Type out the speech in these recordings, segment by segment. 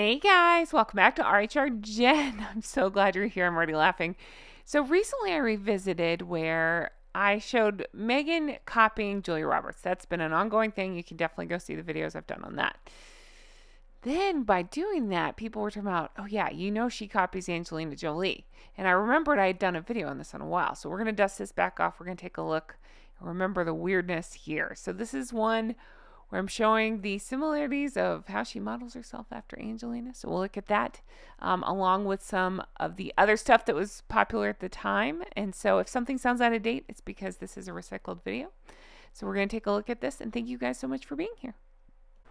Hey guys, welcome back to rhrjen. I'm so glad you're here. I'm already laughing. So recently I revisited where I showed Meghan copying Julia Roberts. That's been an ongoing thing. You can definitely go see the videos I've done on that. Then by doing that, people were talking about, oh yeah, she copies Angelina Jolie. And I remembered I had done a video on this in a while. So we're going to dust this back off. We're going to take a look and remember the weirdness here. So this is one where I'm showing the similarities of how she models herself after Angelina. So we'll look at that along with some of the other stuff that was popular at the time. And so if something sounds out of date, it's because this is a recycled video. So we're going to take a look at this, and thank you guys so much for being here.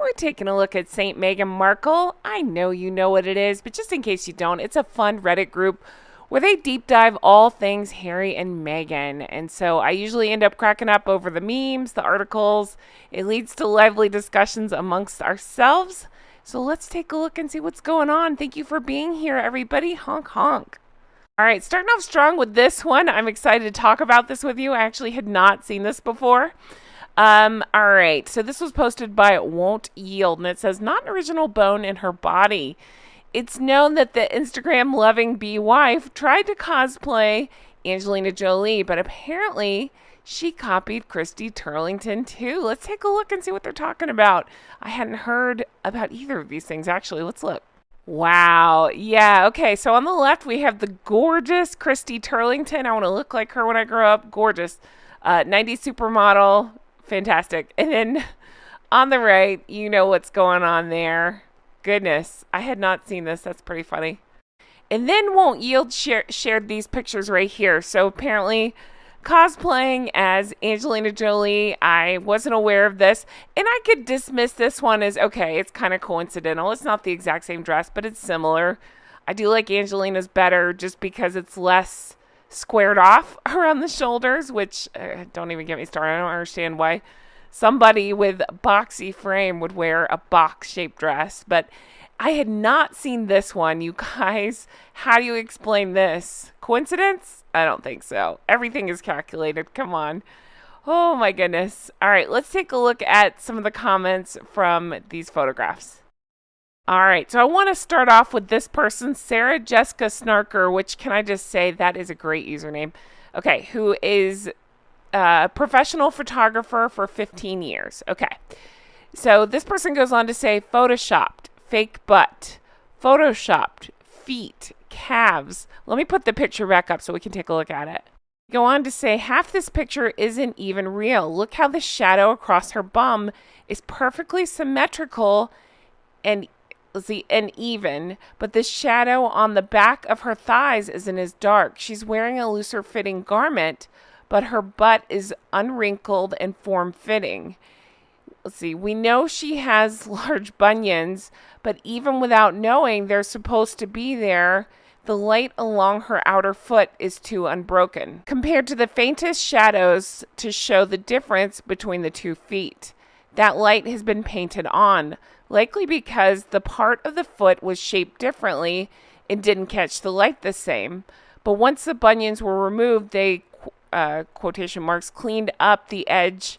We're taking a look at St. Meghan Markle. I know you know what it is, but just in case you don't, it's a fun Reddit group where they deep dive all things Harry and Meghan. And so I usually end up cracking up over the memes, the articles. It leads to lively discussions amongst ourselves. So let's take a look and see what's going on. Thank you for being here, everybody. Honk, honk. All right, starting off strong with this one. I'm excited to talk about this with you. I actually had not seen this before. All right, so this was posted by Won't Yield, and it says, not an original bone in her body. It's known that the Instagram-loving bee-wife tried to cosplay Angelina Jolie, but apparently she copied Christy Turlington too. Let's take a look and see what they're talking about. I hadn't heard about either of these things, actually. Let's look. Wow. Yeah, okay, so on the left we have the gorgeous Christy Turlington. I want to look like her when I grow up. Gorgeous. 90s supermodel. Fantastic. And then on the right, you know what's going on there. Goodness, I had not seen this. That's pretty funny. And then Won't Yield shared these pictures right here. So apparently cosplaying as Angelina Jolie. I wasn't aware of this. And I could dismiss this one as, okay, it's kind of coincidental. It's not the exact same dress, but it's similar. I do like Angelina's better just because it's less squared off around the shoulders, which don't even get me started. I don't understand why somebody with boxy frame would wear a box-shaped dress. But I had not seen this one. You guys, how do you explain this? Coincidence? I don't think so. Everything is calculated. Come on. Oh my goodness. All right, let's take a look at some of the comments from these photographs. All right, so I want to start off with this person, Sarah Jessica Snarker, which can I just say that is a great username. Okay, who is a professional photographer for 15 years. Okay, so this person goes on to say, photoshopped, fake butt, photoshopped, feet, calves. Let me put the picture back up so we can take a look at it. Go on to say, half this picture isn't even real. Look how the shadow across her bum is perfectly symmetrical and even, but the shadow on the back of her thighs isn't as dark. She's wearing a looser fitting garment, but her butt is unwrinkled and form-fitting. Let's see, we know she has large bunions, but even without knowing they're supposed to be there, the light along her outer foot is too unbroken, compared to the faintest shadows to show the difference between the 2 feet. That light has been painted on, likely because the part of the foot was shaped differently and didn't catch the light the same. But once the bunions were removed, they, quotation marks, cleaned up the edge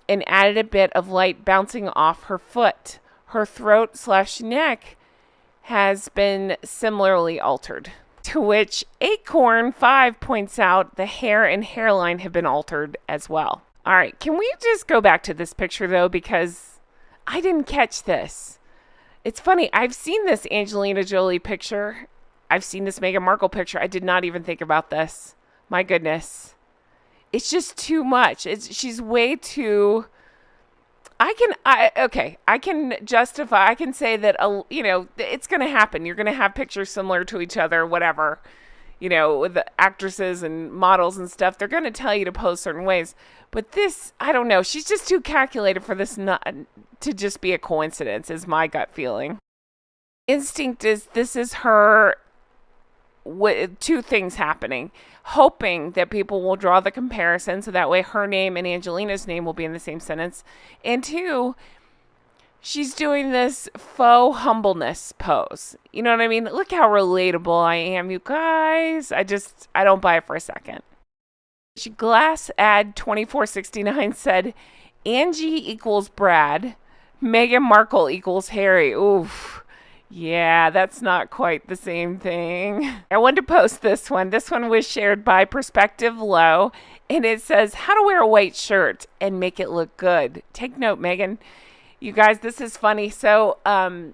and added a bit of light bouncing off her foot. Her throat/neck has been similarly altered. To which Acorn5 points out the hair and hairline have been altered as well. All right, can we just go back to this picture though, because I didn't catch this. It's funny, I've seen this Angelina Jolie picture. I've seen this Meghan Markle picture. I did not even think about this. My goodness. It's just too much. She's way too... I can justify, I can say that, it's going to happen. You're going to have pictures similar to each other, whatever. With the actresses and models and stuff, they're going to tell you to pose certain ways. But this, I don't know. She's just too calculated for this not to just be a coincidence, is my gut feeling. Instinct is this is her with 2 things happening. Hoping that people will draw the comparison so that way her name and Angelina's name will be in the same sentence. And 2, she's doing this faux humbleness pose. You know what I mean? Look how relatable I am, you guys. I don't buy it for a second. Glass ad 2469 said, Angie equals Brad, Meghan Markle equals Harry. Oof. Yeah, that's not quite the same thing. I wanted to post this one. This one was shared by Perspective Low, and it says, How to wear a white shirt and make it look good. Take note, Meghan. You guys, this is funny. So, I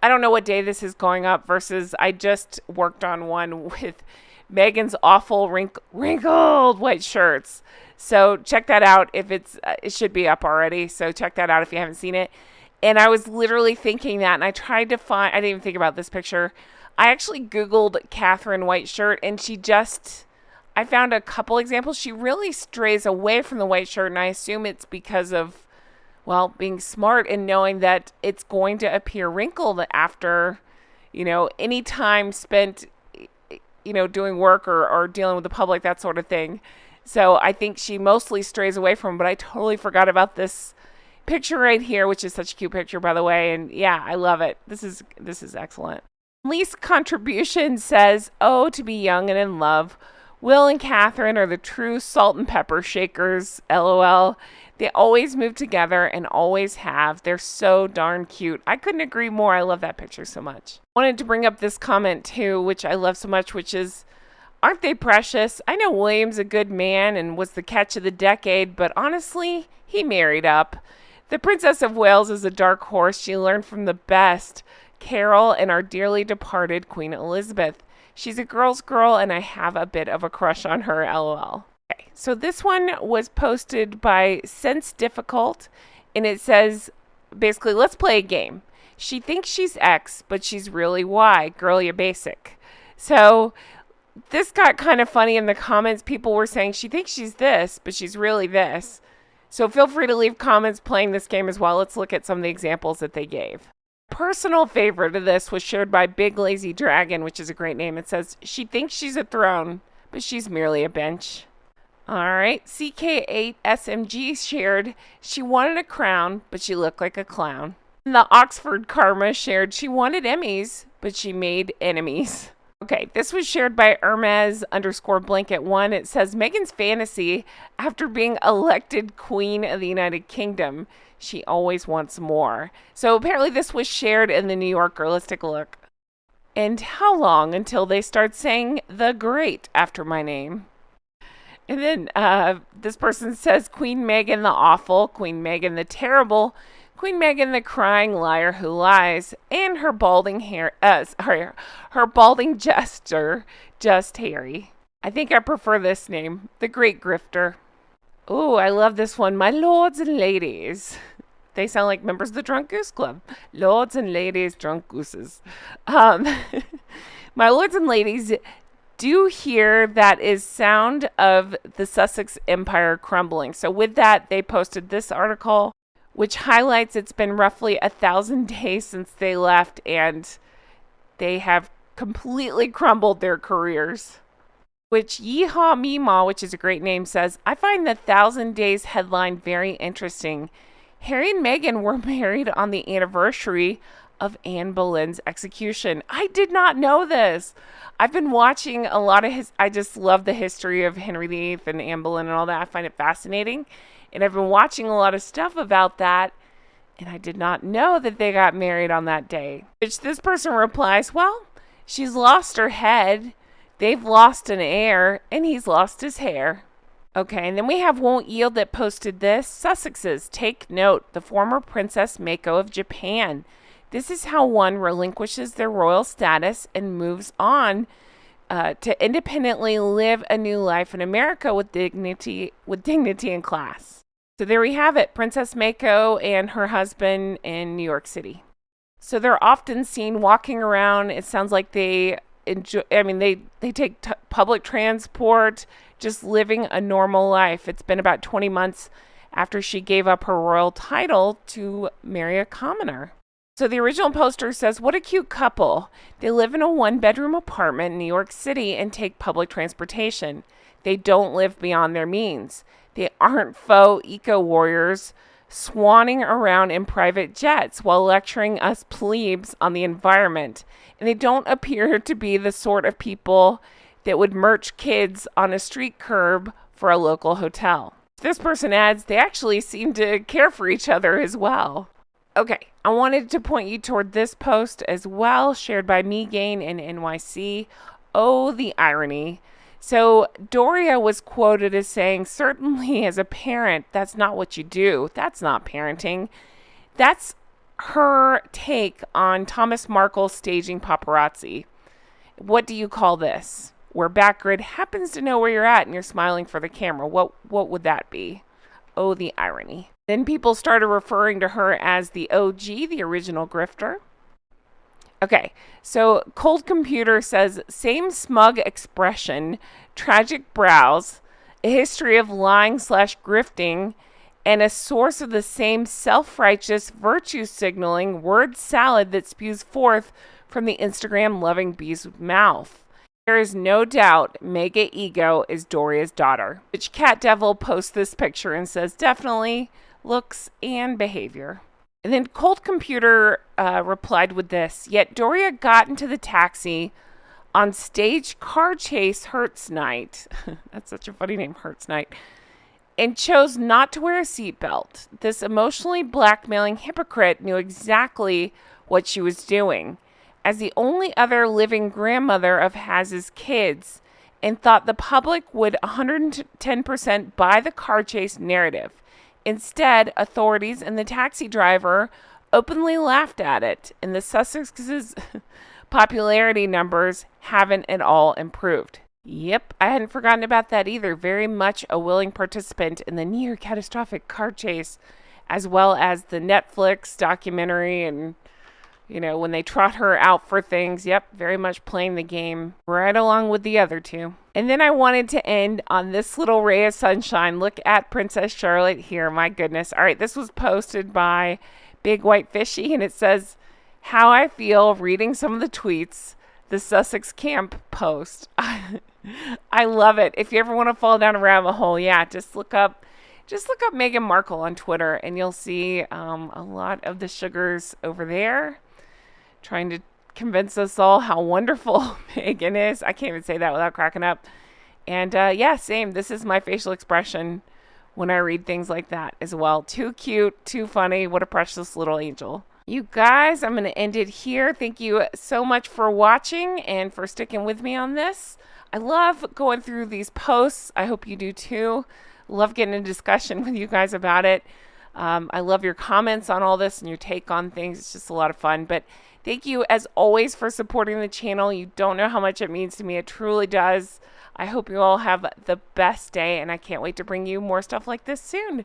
don't know what day this is going up versus I just worked on one with Meghan's awful wrinkled white shirts. So check that out if it should be up already. So check that out if you haven't seen it. And I was literally thinking that, and I tried to find, I didn't even think about this picture. I actually Googled Catherine white shirt, and I found a couple examples. She really strays away from the white shirt, and I assume it's because of, well, being smart and knowing that it's going to appear wrinkled after, any time spent, doing work or dealing with the public, that sort of thing. So I think she mostly strays away from it, but I totally forgot about this picture right here, which is such a cute picture, by the way. And yeah, I love it. This is excellent. Least contribution says, "Oh, to be young and in love. Will and Catherine are the true salt and pepper shakers. LOL. They always move together and always have. They're so darn cute." I couldn't agree more. I love that picture so much. I wanted to bring up this comment too, which I love so much, which is, aren't they precious? I know William's a good man and was the catch of the decade, but honestly, he married up. The Princess of Wales is a dark horse. She learned from the best, Carol and our dearly departed Queen Elizabeth. She's a girl's girl, and I have a bit of a crush on her, LOL. Okay, so this one was posted by Sense Difficult, and it says, basically, let's play a game. She thinks she's X, but she's really Y. Girl, you basic. So this got kind of funny in the comments. People were saying she thinks she's this, but she's really this. So feel free to leave comments playing this game as well. Let's look at some of the examples that they gave. Personal favorite of this was shared by Big Lazy Dragon, which is a great name. It says, she thinks she's a throne, but she's merely a bench. All right, CK8SMG shared, she wanted a crown, but she looked like a clown. And the Oxford Karma shared, she wanted Emmys, but she made enemies. Okay, this was shared by Hermes_blanket1. It says, Meghan's fantasy after being elected Queen of the United Kingdom. She always wants more. So apparently this was shared in the New Yorker. Let's take a look. And how long until they start saying the great after my name? And then this person says, Queen Meghan the awful, Queen Meghan the terrible, Queen Meghan the crying liar who lies, and her balding her balding jester, just Harry. I think I prefer this name, the Great Grifter. Oh, I love this one. My lords and ladies. They sound like members of the Drunk Goose Club. Lords and ladies, drunk gooses. My lords and ladies, do hear that is sound of the Sussex Empire crumbling. So with that, they posted this article, which highlights it's been roughly 1,000 days since they left, and they have completely crumbled their careers. Which Yeehaw Meemaw, which is a great name, says, I find the 1,000 Days headline very interesting. Harry and Meghan were married on the anniversary of Anne Boleyn's execution. I did not know this. I've been watching a lot of I just love the history of Henry VIII and Anne Boleyn and all that. I find it fascinating. And I've been watching a lot of stuff about that. And I did not know that they got married on that day. Which this person replies, well, she's lost her head. They've lost an heir, and he's lost his hair. Okay, and then we have Won't Yield that posted this. Sussexes, take note, the former Princess Mako of Japan. This is how one relinquishes their royal status and moves on to independently live a new life in America with dignity and class. So there we have it, Princess Mako and her husband in New York City. So they're often seen walking around. It sounds like they enjoy, they take public transport, just living a normal life. It's been about 20 months after she gave up her royal title to marry a commoner. So the original poster says, what a cute couple. They live in a 1-bedroom apartment in New York City and take public transportation. They don't live beyond their means. They aren't faux eco-warriors swanning around in private jets while lecturing us plebes on the environment. And they don't appear to be the sort of people that would merch kids on a street curb for a local hotel. This person adds, they actually seem to care for each other as well. Okay, I wanted to point you toward this post as well, shared by Meghan and NYC. Oh, the irony. So Doria was quoted as saying, certainly as a parent, that's not what you do. That's not parenting. That's her take on Thomas Markle staging paparazzi. What do you call this? Where Backgrid happens to know where you're at and you're smiling for the camera. What would that be? Oh, the irony. Then people started referring to her as the OG, the original grifter. Okay, so Cold Computer says, same smug expression, tragic brows, a history of lying/grifting, and a source of the same self-righteous virtue signaling word salad that spews forth from the Instagram-loving bee's mouth. There is no doubt mega ego is Doria's daughter. Which Cat Devil posts this picture and says, definitely looks and behavior. And then Cold Computer replied with this, yet Doria got into the taxi on stage car chase Hertz Night. That's such a funny name, Hertz Night. And chose not to wear a seatbelt. This emotionally blackmailing hypocrite knew exactly what she was doing. As the only other living grandmother of Haz's kids, and thought the public would 110% buy the car chase narrative. Instead, authorities and the taxi driver openly laughed at it, and the Sussex's popularity numbers haven't at all improved. Yep, I hadn't forgotten about that either. Very much a willing participant in the near catastrophic car chase, as well as the Netflix documentary and, you know, when they trot her out for things. Yep, very much playing the game right along with the other two. And then I wanted to end on this little ray of sunshine. Look at Princess Charlotte here. My goodness. All right, this was posted by Big White Fishy, and it says, how I feel reading some of the tweets the Sussex camp post. I love it. If you ever want to fall down a rabbit hole, yeah, just look up Meghan Markle on Twitter, and you'll see a lot of the sugars over there trying to convince us all how wonderful Meghan is. I can't even say that without cracking up. And yeah, same. This is my facial expression when I read things like that as well. Too cute, too funny. What a precious little angel. You guys, I'm going to end it here. Thank you so much for watching and for sticking with me on this. I love going through these posts. I hope you do too. Love getting a discussion with you guys about it. I love your comments on all this and your take on things. It's just a lot of fun. But thank you, as always, for supporting the channel. You don't know how much it means to me. It truly does. I hope you all have the best day, and I can't wait to bring you more stuff like this soon.